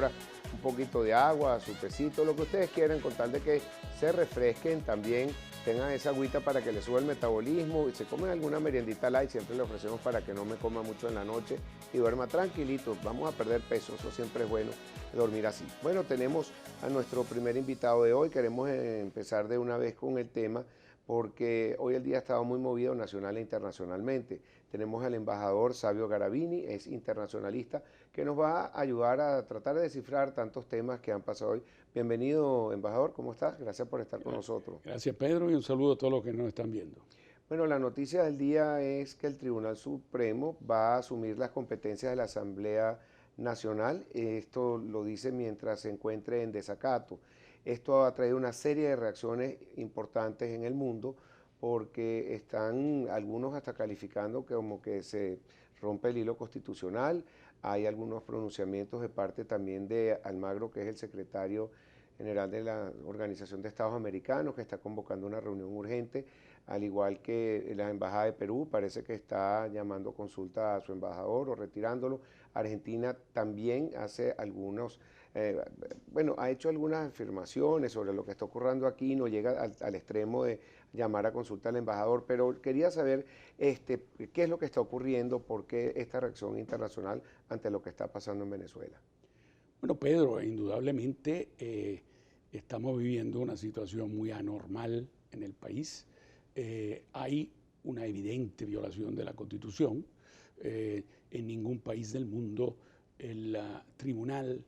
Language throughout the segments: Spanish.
hora un poquito de agua, su tecito, lo que ustedes quieran, con tal de que se refresquen, también tengan esa agüita para que le suba el metabolismo y se comen alguna meriendita light, siempre le ofrecemos para que no me coma mucho en la noche y duerma tranquilito. Vamos a perder peso, eso siempre es bueno, dormir así. Bueno, tenemos a nuestro primer invitado de hoy, queremos empezar de una vez con el tema porque hoy el día ha estado muy movido nacional e internacionalmente. Tenemos al embajador Savio Garavini, es internacionalista, que nos va a ayudar a tratar de descifrar tantos temas que han pasado hoy. Bienvenido, embajador, ¿cómo estás? Gracias por estar con nosotros. Gracias, Pedro, y un saludo a todos los que nos están viendo. Bueno, la noticia del día es que el Tribunal Supremo va a asumir las competencias de la Asamblea Nacional. Esto lo dice mientras se encuentre en desacato. Esto ha traído una serie de reacciones importantes en el mundo porque están algunos hasta calificando que como que se rompe el hilo constitucional. Hay algunos pronunciamientos de parte también de Almagro, que es el secretario general de la Organización de Estados Americanos, que está convocando una reunión urgente, al igual que la Embajada de Perú, parece que está llamando consulta a su embajador o retirándolo. Argentina también hace ha hecho algunas afirmaciones sobre lo que está ocurriendo aquí, no llega al extremo de llamar a consulta al embajador, pero quería saber qué es lo que está ocurriendo, por qué esta reacción internacional ante lo que está pasando en Venezuela. Bueno, Pedro, indudablemente estamos viviendo una situación muy anormal en el país. Hay una evidente violación de la Constitución. En ningún país del mundo el Tribunal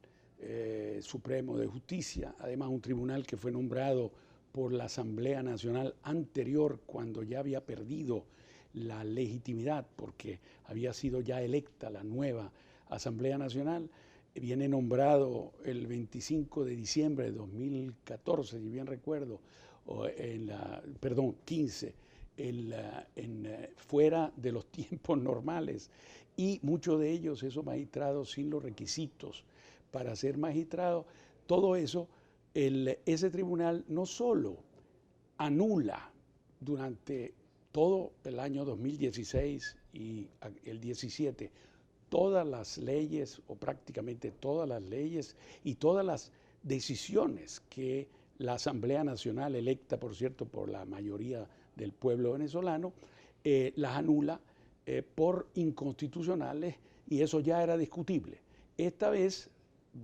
Supremo de Justicia, además un tribunal que fue nombrado por la Asamblea Nacional anterior, cuando ya había perdido la legitimidad porque había sido ya electa la nueva Asamblea Nacional, viene nombrado el 25 de diciembre de 2014, si bien recuerdo, perdón, 15, fuera de los tiempos normales, y muchos de ellos, esos magistrados sin los requisitos para ser magistrados. Todo eso, ese tribunal no solo anula durante todo el año 2016 y el 17 todas las leyes, o prácticamente todas las leyes y todas las decisiones que la Asamblea Nacional, electa por cierto por la mayoría del pueblo venezolano, las anula por inconstitucionales, y eso ya era discutible. Esta vez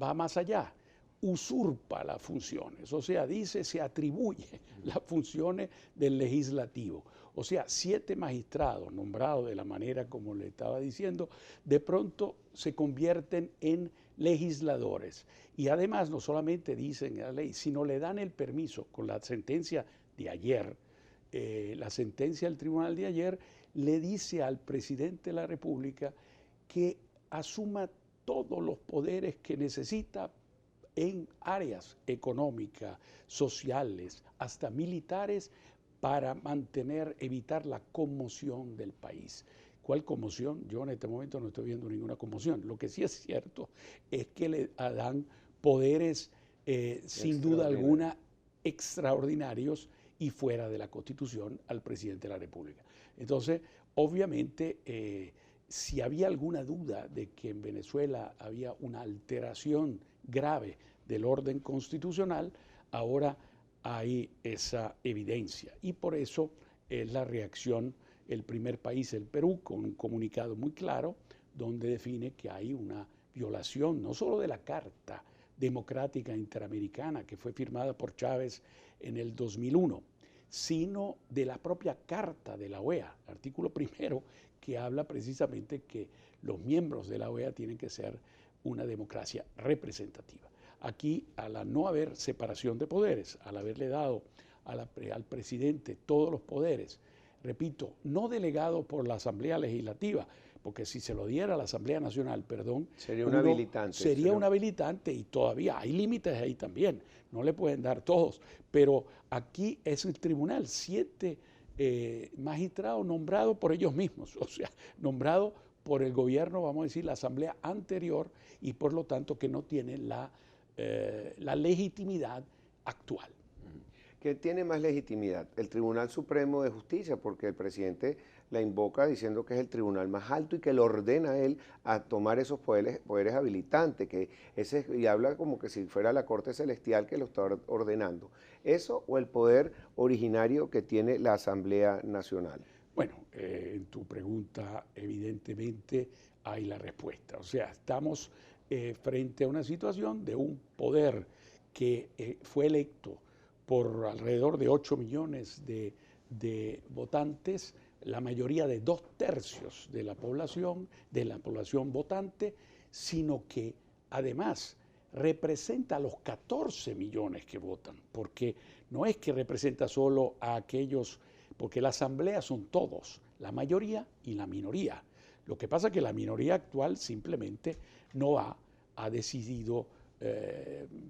va más allá, usurpa las funciones, o sea, se atribuye las funciones del legislativo. O sea, 7 magistrados nombrados de la manera como le estaba diciendo, de pronto se convierten en legisladores. Y además no solamente dicen la ley, sino le dan el permiso con la sentencia de ayer. La sentencia del tribunal de ayer le dice al presidente de la República que asuma todos los poderes que necesita en áreas económicas, sociales, hasta militares, para evitar la conmoción del país. ¿Cuál conmoción? Yo en este momento no estoy viendo ninguna conmoción. Lo que sí es cierto es que le dan poderes sin duda alguna extraordinarios y fuera de la Constitución al presidente de la República. Entonces, obviamente, si había alguna duda de que en Venezuela había una alteración grave del orden constitucional, ahora hay esa evidencia. Y por eso es la reacción, el primer país, el Perú, con un comunicado muy claro, donde define que hay una violación no solo de la Carta Democrática Interamericana, que fue firmada por Chávez en el 2001, sino de la propia Carta de la OEA, artículo primero, que habla precisamente que los miembros de la OEA tienen que ser una democracia representativa. Aquí, al no haber separación de poderes, al haberle dado al presidente todos los poderes, repito, no delegado por la Asamblea Legislativa, porque si se lo diera a la Asamblea Nacional, sería un habilitante. Sería un habilitante, y todavía hay límites ahí también, no le pueden dar todos, pero aquí es el tribunal, 7 magistrados nombrados por ellos mismos, o sea, nombrados por el gobierno, vamos a decir, la asamblea anterior, y por lo tanto que no tienen la legitimidad actual. ¿Qué tiene más legitimidad? El Tribunal Supremo de Justicia, porque el presidente la invoca diciendo que es el tribunal más alto y que lo ordena a él a tomar esos poderes habilitantes, y habla como que si fuera la corte celestial que lo está ordenando. ¿Eso o el poder originario que tiene la Asamblea Nacional? Bueno, en tu pregunta evidentemente hay la respuesta. O sea, estamos frente a una situación de un poder que fue electo por alrededor de 8 millones de votantes, la mayoría de 2/3 de la población votante, sino que además representa a los 14 millones que votan, porque no es que representa solo a aquellos, porque la asamblea son todos, la mayoría y la minoría. Lo que pasa es que la minoría actual simplemente no ha decidido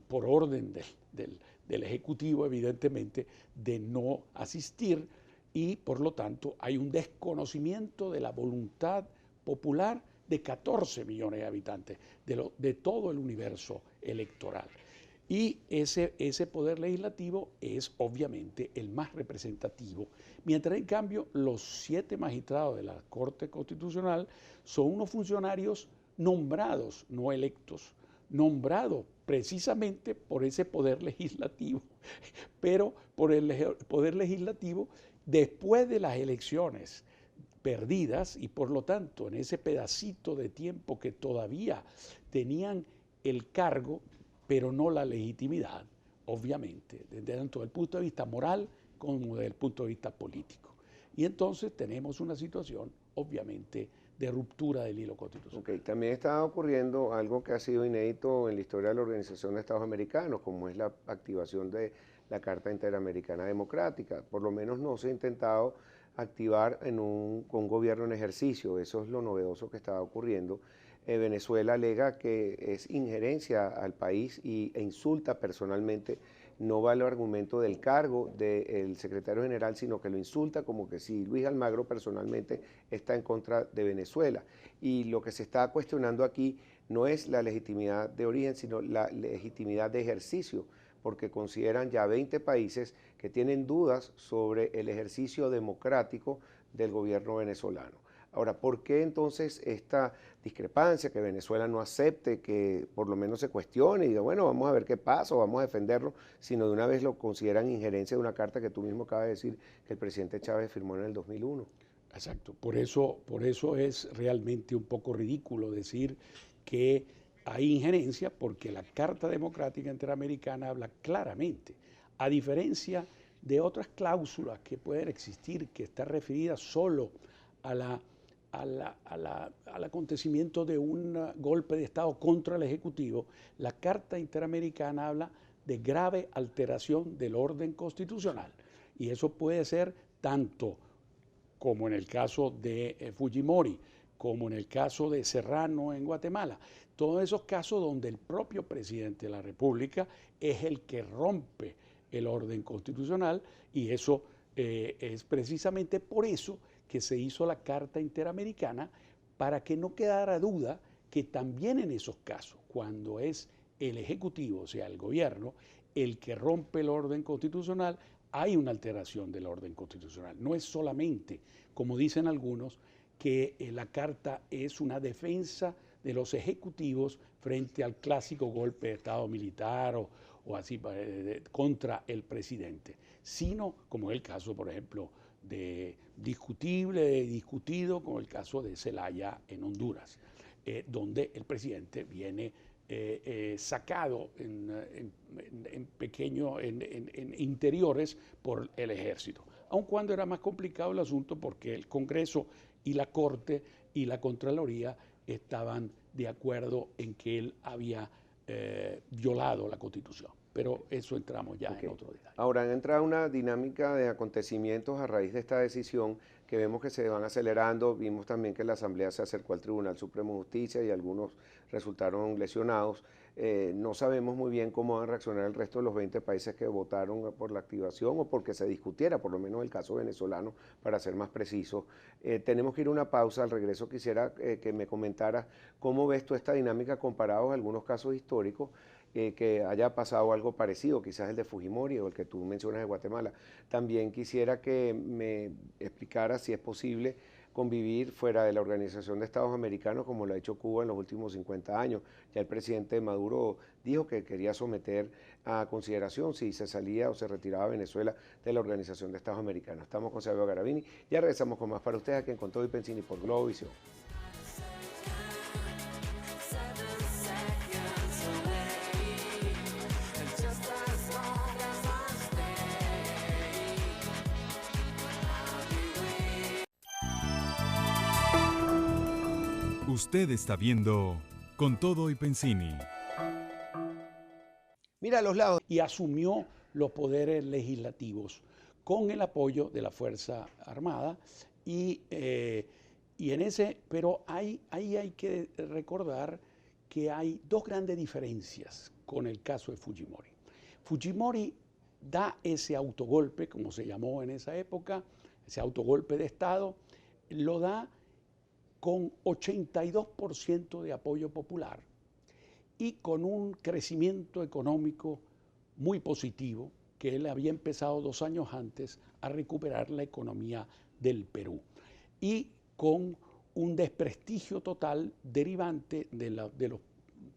por orden del Ejecutivo, evidentemente, de no asistir, y por lo tanto hay un desconocimiento de la voluntad popular de 14 millones de habitantes, de todo el universo electoral. Y ese poder legislativo es obviamente el más representativo, mientras en cambio los 7 magistrados de la Corte Constitucional son unos funcionarios nombrados, no electos, nombrados precisamente por ese poder legislativo, pero por el poder legislativo después de las elecciones perdidas, y por lo tanto en ese pedacito de tiempo que todavía tenían el cargo, pero no la legitimidad, obviamente, desde tanto el punto de vista moral como desde el punto de vista político. Y entonces tenemos una situación, obviamente, de ruptura del hilo constitucional. Okay. También está ocurriendo algo que ha sido inédito en la historia de la Organización de Estados Americanos, como es la activación de la Carta Interamericana Democrática. Por lo menos no se ha intentado activar con un gobierno en ejercicio. Eso es lo novedoso que está ocurriendo. Venezuela alega que es injerencia al país e insulta personalmente. No va el argumento del cargo del secretario general, sino que lo insulta como que si Luis Almagro personalmente está en contra de Venezuela. Y lo que se está cuestionando aquí no es la legitimidad de origen, sino la legitimidad de ejercicio, porque consideran ya 20 países que tienen dudas sobre el ejercicio democrático del gobierno venezolano. Ahora, ¿por qué entonces esta discrepancia, que Venezuela no acepte, que por lo menos se cuestione y diga, bueno, vamos a ver qué pasa o vamos a defenderlo, sino de una vez lo consideran injerencia de una carta que tú mismo acabas de decir que el presidente Chávez firmó en el 2001? Exacto, por eso es realmente un poco ridículo decir que hay injerencia, porque la Carta Democrática Interamericana habla claramente, a diferencia de otras cláusulas que pueden existir, que están referidas solo a al acontecimiento de un golpe de Estado contra el Ejecutivo. La Carta Interamericana habla de grave alteración del orden constitucional, y eso puede ser tanto como en el caso de Fujimori, como en el caso de Serrano en Guatemala. Todos esos casos donde el propio presidente de la República es el que rompe el orden constitucional, y eso es precisamente por eso que se hizo la Carta Interamericana, para que no quedara duda que también en esos casos, cuando es el Ejecutivo, o sea, el gobierno, el que rompe el orden constitucional, hay una alteración del orden constitucional. No es solamente, como dicen algunos, que la Carta es una defensa de los ejecutivos frente al clásico golpe de Estado militar o así contra el presidente, sino como es el caso, por ejemplo, discutido, como el caso de Zelaya en Honduras, donde el presidente viene sacado en interiores por el ejército, aun cuando era más complicado el asunto porque el Congreso y la Corte y la Contraloría estaban de acuerdo en que él había violado la Constitución. Pero eso entramos ya en otro detalle. Ahora han entrado una dinámica de acontecimientos a raíz de esta decisión que vemos que se van acelerando. Vimos también que la Asamblea se acercó al Tribunal Supremo de Justicia y algunos resultaron lesionados. No sabemos muy bien cómo van a reaccionar el resto de los 20 países que votaron por la activación o porque se discutiera, por lo menos el caso venezolano, para ser más precisos. Tenemos que ir a una pausa. Al regreso quisiera que me comentaras cómo ves tú esta dinámica comparados a algunos casos históricos que haya pasado algo parecido, quizás el de Fujimori o el que tú mencionas de Guatemala. También quisiera que me explicara si es posible convivir fuera de la Organización de Estados Americanos como lo ha hecho Cuba en los últimos 50 años. Ya el presidente Maduro dijo que quería someter a consideración si se salía o se retiraba Venezuela de la Organización de Estados Americanos. Estamos con Sabio Garavini, ya regresamos con más para ustedes aquí en Con Todo y Pensini por Globovisión. Usted está viendo Con Todo y Pensini. Mira a los lados. Y asumió los poderes legislativos con el apoyo de la Fuerza Armada pero ahí hay que recordar que hay dos grandes diferencias con el caso de Fujimori. Fujimori da ese autogolpe, como se llamó en esa época, ese autogolpe de Estado, lo da con 82% de apoyo popular y con un crecimiento económico muy positivo, que él había empezado 2 años antes a recuperar la economía del Perú, y con un desprestigio total derivante de los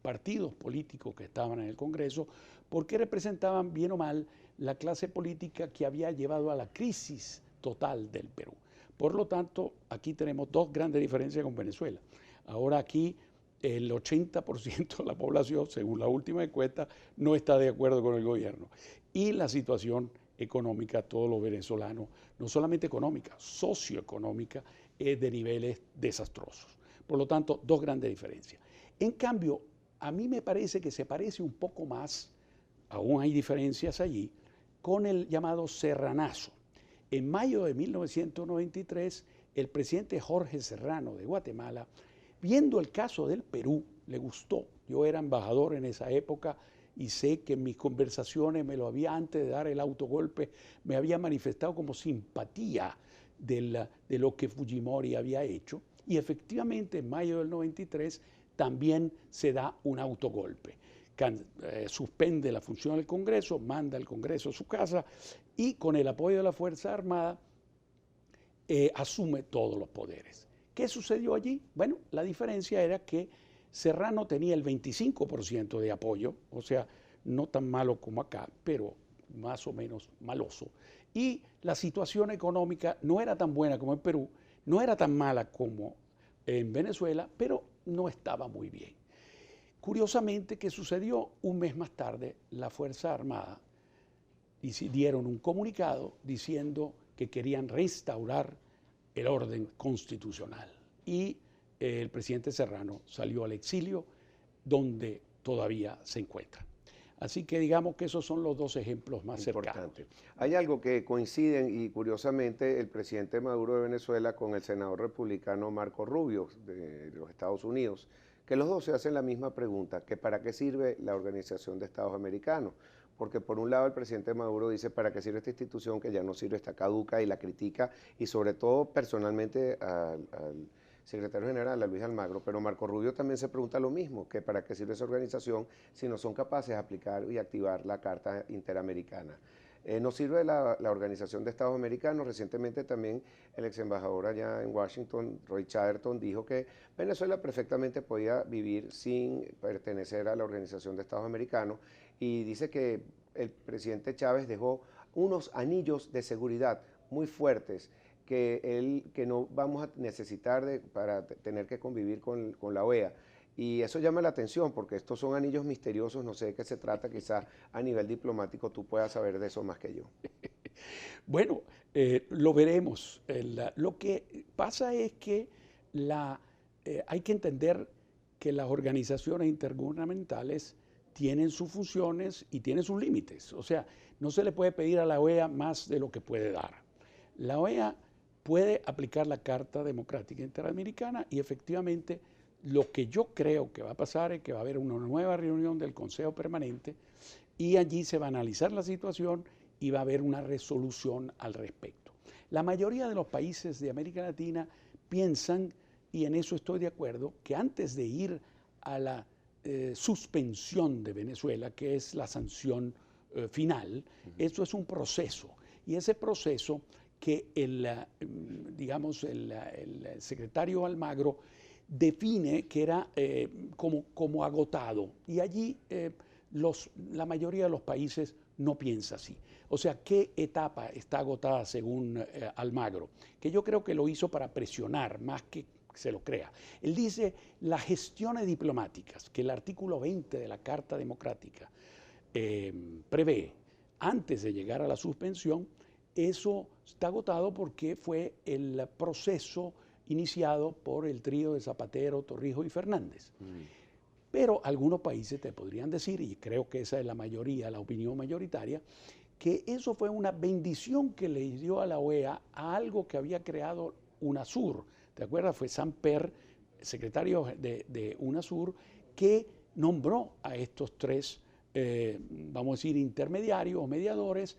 partidos políticos que estaban en el Congreso, porque representaban bien o mal la clase política que había llevado a la crisis total del Perú. Por lo tanto, aquí tenemos dos grandes diferencias con Venezuela. Ahora aquí el 80% de la población, según la última encuesta, no está de acuerdo con el gobierno. Y la situación económica, todos los venezolanos, no solamente económica, socioeconómica, es de niveles desastrosos. Por lo tanto, dos grandes diferencias. En cambio, a mí me parece que se parece un poco más, aún hay diferencias allí, con el llamado Serranazo. En mayo de 1993, el presidente Jorge Serrano de Guatemala, viendo el caso del Perú, le gustó. Yo era embajador en esa época y sé que en mis conversaciones antes de dar el autogolpe, me había manifestado como simpatía de lo que Fujimori había hecho. Y efectivamente, en mayo del 93, también se da un autogolpe. Suspende la función del Congreso, manda al Congreso a su casa y con el apoyo de la Fuerza Armada asume todos los poderes. ¿Qué sucedió allí? Bueno, la diferencia era que Serrano tenía el 25% de apoyo, o sea, no tan malo como acá, pero más o menos maloso. Y la situación económica no era tan buena como en Perú, no era tan mala como en Venezuela, pero no estaba muy bien. Curiosamente, ¿qué sucedió? Un mes más tarde, la Fuerza Armada dieron un comunicado diciendo que querían restaurar el orden constitucional. Y el presidente Serrano salió al exilio, donde todavía se encuentra. Así que digamos que esos son los dos ejemplos más cercanos. Hay algo que coinciden y curiosamente el presidente Maduro de Venezuela con el senador republicano Marco Rubio de los Estados Unidos, que los dos se hacen la misma pregunta, que para qué sirve la Organización de Estados Americanos. Porque por un lado el presidente Maduro dice para qué sirve esta institución que ya no sirve, está caduca y la critica, y sobre todo personalmente al secretario general, a Luis Almagro, pero Marco Rubio también se pregunta lo mismo, que para qué sirve esa organización si no son capaces de aplicar y activar la Carta Interamericana. No sirve la Organización de Estados Americanos. Recientemente también el ex embajador allá en Washington, Roy Chatterton, dijo que Venezuela perfectamente podía vivir sin pertenecer a la Organización de Estados Americanos, y dice que el presidente Chávez dejó unos anillos de seguridad muy fuertes que no vamos a necesitar para tener que convivir con la OEA. Y eso llama la atención porque estos son anillos misteriosos, no sé de qué se trata, quizá a nivel diplomático tú puedas saber de eso más que yo. Bueno, lo veremos. Lo que pasa es que hay que entender que las organizaciones intergubernamentales tienen sus funciones y tienen sus límites. O sea, no se le puede pedir a la OEA más de lo que puede dar. La OEA puede aplicar la Carta Democrática Interamericana y efectivamente lo que yo creo que va a pasar es que va a haber una nueva reunión del Consejo Permanente y allí se va a analizar la situación y va a haber una resolución al respecto. La mayoría de los países de América Latina piensan, y en eso estoy de acuerdo, que antes de ir a la suspensión de Venezuela, que es la sanción final. Eso es un proceso. Y ese proceso que digamos, el secretario Almagro define que era como agotado. Y allí la mayoría de los países no piensa así. O sea, ¿qué etapa está agotada según Almagro? Que yo creo que lo hizo para presionar más que se lo crea. Él dice las gestiones diplomáticas, que el artículo 20 de la Carta Democrática prevé antes de llegar a la suspensión. Eso está agotado porque fue el proceso iniciado por el trío de Zapatero, Torrijos y Fernández. Pero algunos países te podrían decir, y creo que esa es la mayoría, la opinión mayoritaria, que eso fue una bendición que le dio a la OEA a algo que había creado UNASUR. ¿Te acuerdas? Fue Samper, secretario de UNASUR, que nombró a estos tres, vamos a decir, intermediarios o mediadores,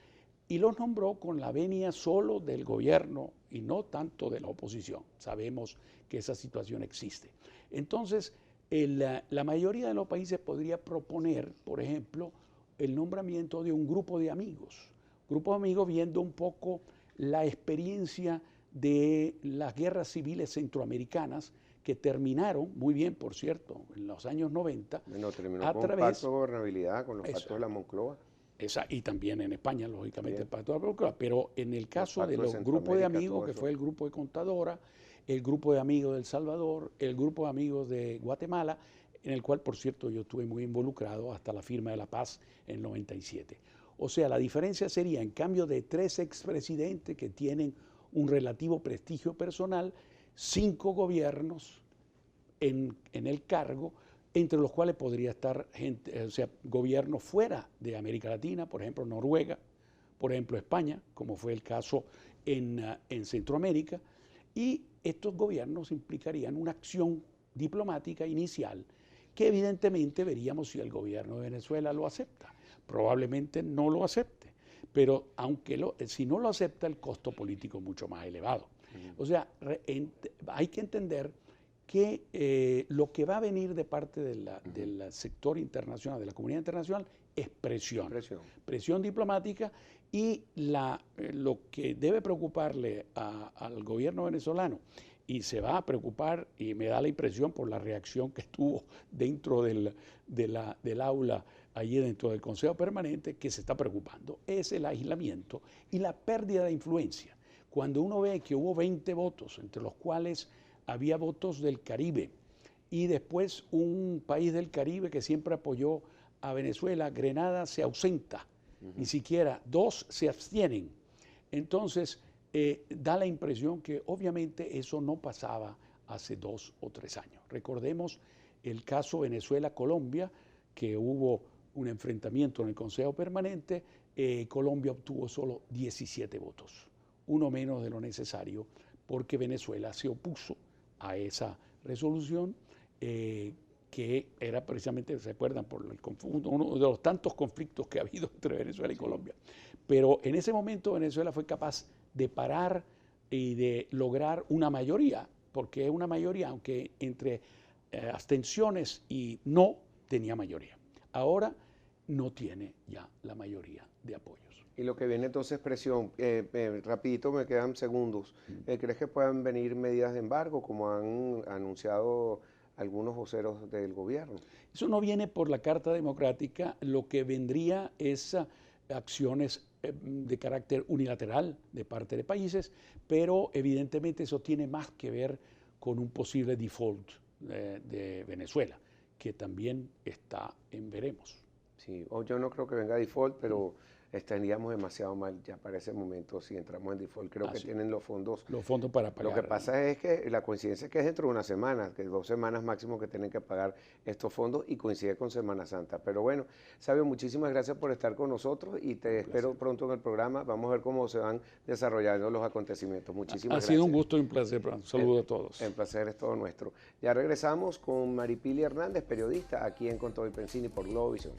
y los nombró con la venia solo del gobierno y no tanto de la oposición. Sabemos que esa situación existe. Entonces, la mayoría de los países podría proponer, por ejemplo, el nombramiento de un grupo de amigos. Grupo de amigos viendo un poco la experiencia de las guerras civiles centroamericanas que terminaron, muy bien por cierto, en los años 90. Bueno, terminó con un pacto de gobernabilidad, con los pactos de la Moncloa. Y también en España, lógicamente, el pacto de la Moncloa. Pero en el caso de los grupos de amigos, que fue el grupo de Contadora, el grupo de amigos de El Salvador, el grupo de amigos de Guatemala, en el cual, por cierto, yo estuve muy involucrado hasta la firma de la paz en el 97. O sea, la diferencia sería, en cambio de 3 expresidentes que tienen un relativo prestigio personal, 5 gobiernos en el cargo, entre los cuales podría estar gente, o sea, gobiernos fuera de América Latina, por ejemplo, Noruega, por ejemplo, España, como fue el caso en Centroamérica, y estos gobiernos implicarían una acción diplomática inicial que evidentemente veríamos si el gobierno de Venezuela lo acepta. Probablemente no lo acepte, pero si no lo acepta, el costo político es mucho más elevado. O sea, hay que entender que lo que va a venir de parte del sector internacional, de la comunidad internacional, es presión diplomática, y lo que debe preocuparle al gobierno venezolano, y se va a preocupar, y me da la impresión por la reacción que estuvo dentro del aula, allí dentro del Consejo Permanente, que se está preocupando, es el aislamiento y la pérdida de influencia. Cuando uno ve que hubo 20 votos, entre los cuales había votos del Caribe, y después un país del Caribe que siempre apoyó a Venezuela, Grenada, se ausenta, ni siquiera 2 se abstienen. Entonces, da la impresión que obviamente eso no pasaba hace 2 o 3 años. Recordemos el caso Venezuela-Colombia, que hubo un enfrentamiento en el Consejo Permanente. Colombia obtuvo solo 17 votos, uno menos de lo necesario, porque Venezuela se opuso a esa resolución, que era precisamente, ¿se acuerdan?, por uno de los tantos conflictos que ha habido entre Venezuela y Colombia. Pero en ese momento Venezuela fue capaz de parar y de lograr una mayoría, porque es una mayoría, aunque entre abstenciones y no, tenía mayoría. Ahora no tiene ya la mayoría de apoyos. Y lo que viene entonces es presión. Rapidito, me quedan segundos. ¿Crees que puedan venir medidas de embargo, como han anunciado algunos voceros del gobierno? Eso no viene por la Carta Democrática. Lo que vendría es acciones de carácter unilateral de parte de países, pero evidentemente eso tiene más que ver con un posible default de Venezuela, que también está en veremos. Sí, yo no creo que venga default, pero estaríamos demasiado mal ya para ese momento si entramos en default. Creo que tienen los fondos para pagar. Lo que pasa es que la coincidencia es que es dentro de una semana, que 2 semanas máximo que tienen que pagar estos fondos, y coincide con Semana Santa. Pero bueno, Sabio, muchísimas gracias por estar con nosotros y te espero pronto en el programa. Vamos a ver cómo se van desarrollando los acontecimientos. Muchísimas gracias. Ha sido un gusto y un placer. Un saludo a todos. El placer es todo nuestro. Ya regresamos con Maripili Hernández, periodista, aquí en Con Todo y Pensini por Globovisión.